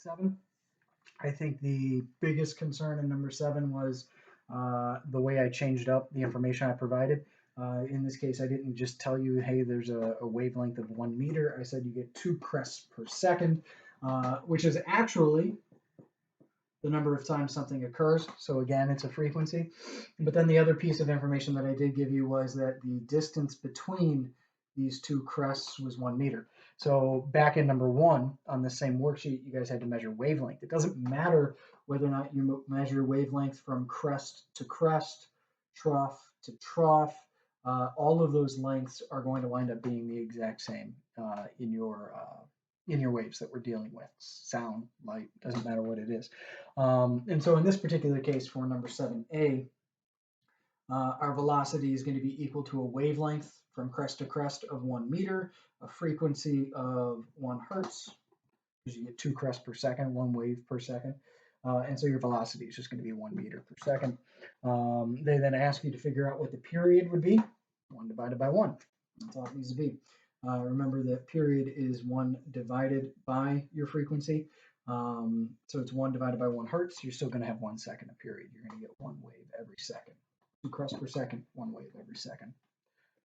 7. I think the biggest concern in number 7 was the way I changed up the information I provided. In this case, I didn't just tell you, hey, there's a wavelength of 1 meter. I said you get 2 crests per second, which is actually the number of times something occurs. So again, it's a frequency. But then the other piece of information that I did give you was that the distance between these 2 crests was 1 meter. So back in number 1 on the same worksheet, you guys had to measure wavelength. It doesn't matter whether or not you measure wavelength from crest to crest, trough to trough. All of those lengths are going to wind up being the exact same in your waves that we're dealing with. Sound, light, doesn't matter what it is. And so in this particular case for number 7a, our velocity is going to be equal to a wavelength from crest to crest of 1 meter, a frequency of 1 hertz, because you get 2 crests per second, 1 wave per second. And so your velocity is just going to be 1 meter per second. They then ask you to figure out what the period would be, 1 divided by 1. That's all it needs to be. Remember that period is 1 divided by your frequency. So it's 1 divided by 1 hertz. You're still going to have 1 second of period. You're going to get 1 wave every second. 2 crests per second, 1 wave every second.